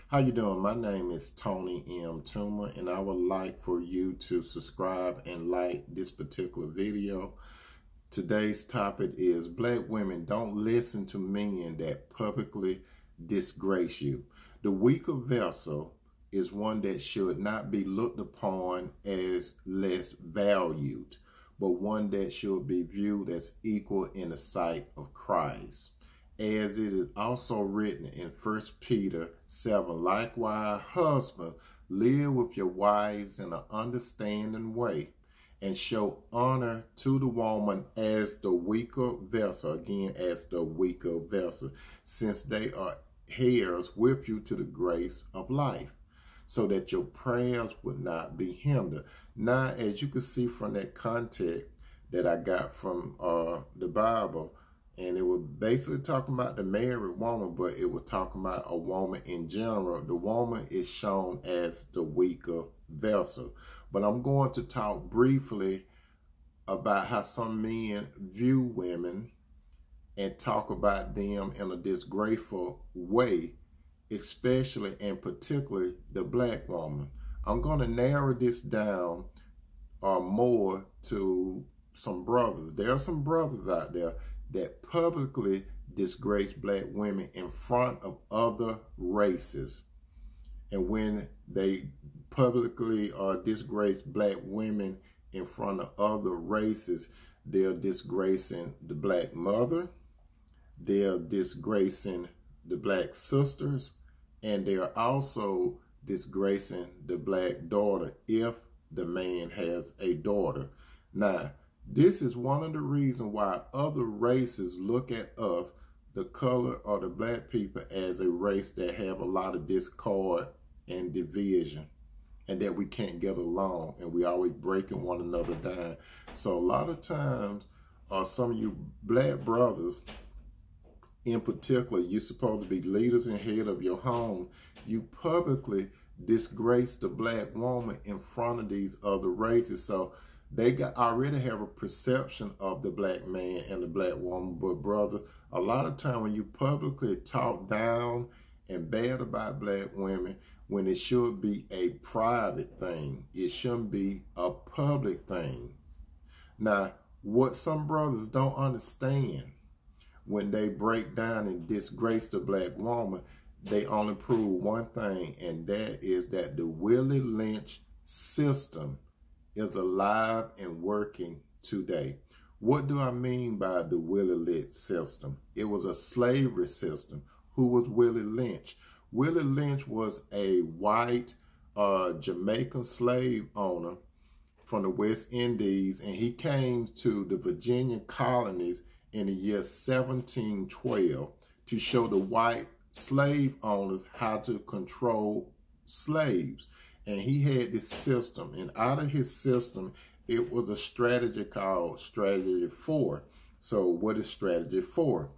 How you doing? My name is Tony M. Toomer, and I would like for you to subscribe and like this particular video. Today's topic is Black women don't listen to men that publicly disgrace you. The weaker vessel is one that should not be looked upon as less valued, but one that should be viewed as equal in the sight of Christ. As it is also written in 1 Peter 7, likewise, husbands, live with your wives in an understanding way and show honor to the woman as the weaker vessel, again, as the weaker vessel, since they are heirs with you to the grace of life, so that your prayers would not be hindered. Now, as you can see from that context that I got from the Bible, and it was basically talking about the married woman, but it was talking about a woman in general. The woman is shown as the weaker vessel. But I'm going to talk briefly about how some men view women and talk about them in a disgraceful way, especially and particularly the Black woman. I'm going to narrow this down more to some brothers. There are some brothers out there that publicly disgrace Black women in front of other races. And when they publicly disgrace Black women in front of other races, they're disgracing the Black mother, they're disgracing the Black sisters, and they're also disgracing the Black daughter if the man has a daughter. Now, this is one of the reasons why other races look at us, the color or the Black people, as a race that have a lot of discord and division, and that we can't get along, and we always breaking one another down. So a lot of times, some of you Black brothers, in particular, you're supposed to be leaders and head of your home. You publicly disgrace the Black woman in front of these other races. So they already have a perception of the Black man and the Black woman. But brother, a lot of time when you publicly talk down and bad about Black women, when it should be a private thing, it shouldn't be a public thing. Now, what some brothers don't understand, when they break down and disgrace the Black woman, they only prove one thing, and that is that the Willie Lynch system is alive and working today. What do I mean by the Willie Lynch system? It was a slavery system. Who was Willie Lynch? Willie Lynch was a white Jamaican slave owner from the West Indies, and he came to the Virginia colonies in the year 1712 to show the white slave owners how to control slaves. And he had this system, and out of his system, it was a strategy called Strategy 4. So what is Strategy 4?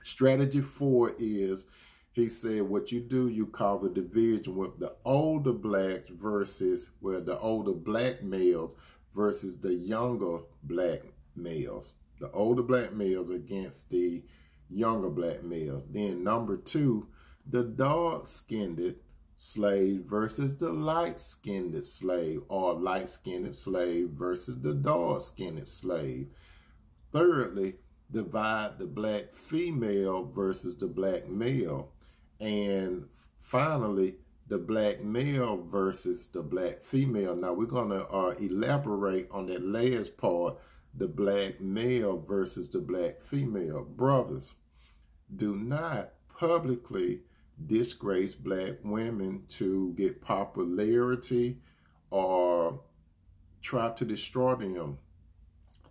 Strategy 4 is, he said, what you do, you call the division with the older blacks versus, well, the older Black males versus the younger Black males. The older Black males against the younger Black males. Then number 2, the dark-skinned slave versus the light-skinned slave, or light-skinned slave versus the dark-skinned slave. Thirdly, divide the Black female versus the Black male. And finally, the Black male versus the Black female. Now, we're going to elaborate on that last part, the Black male versus the Black female. Brothers, do not publicly disgrace Black women to get popularity or try to destroy them.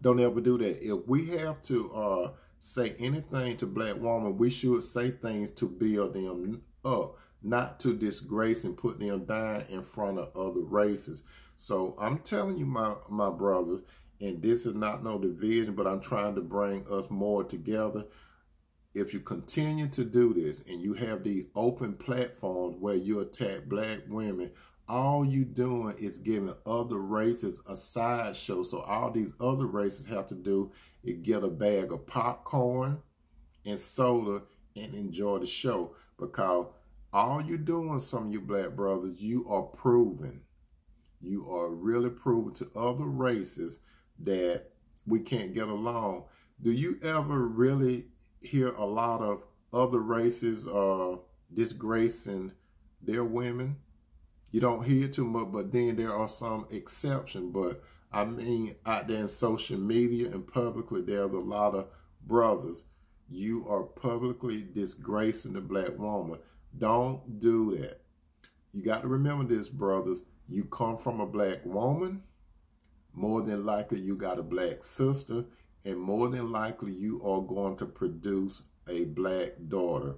Don't ever do that. If we have to say anything to Black women, we should say things to build them up, not to disgrace and put them down in front of other races. So I'm telling you, my brothers, and this is not no division, but I'm trying to bring us more together. If you continue to do this and you have these open platforms where you attack Black women, all you doing is giving other races a sideshow. So all these other races have to do is get a bag of popcorn and soda and enjoy the show, because All you doing, some of you black brothers, you are proving. You are really proving to other races that we can't get along. Do you ever really hear a lot of other races disgracing their women? You don't hear too much, but then there are some exceptions. But I mean, out there in social media and publicly, there's a lot of brothers. You are publicly disgracing the black woman. Don't do that. You got to remember this, brothers. You come from a black woman, more than likely you got a black sister, and more than likely you are going to produce a black daughter.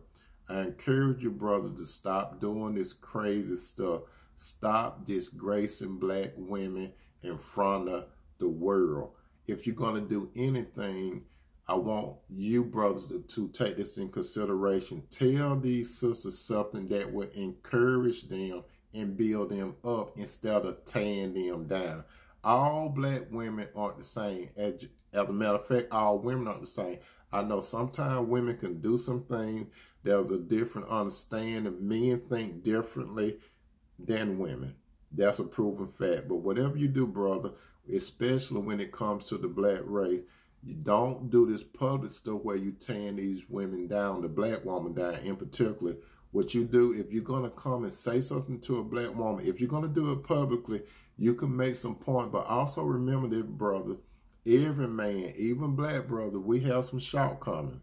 I encourage you, brothers, to stop doing this crazy stuff. Stop disgracing black women in front of the world. If you're going to do anything, I want you, brothers, to take this in consideration. Tell these sisters something that will encourage them and build them up instead of tearing them down. All black women aren't the same. As a matter of fact, all women aren't the same. I know sometimes women can do some things. There's a different understanding. Men think differently than women. That's a proven fact. But whatever you do, brother, especially when it comes to the black race, you don't do this public stuff where you tearing these women down, the black woman down in particular. What you do, if you're going to come and say something to a black woman, if you're going to do it publicly, you can make some point. But also remember this, brother, every man, even black brother, we have some shortcomings.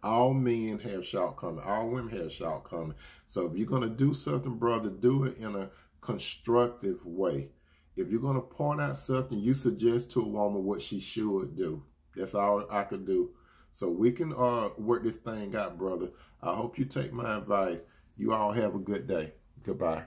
All men have shortcomings. All women have shortcomings. So if you're going to do something, brother, do it in a constructive way. If you're going to point out something, you suggest to a woman what she should do. That's all I could do. So we can work this thing out, brother. I hope you take my advice. You all have a good day. Goodbye.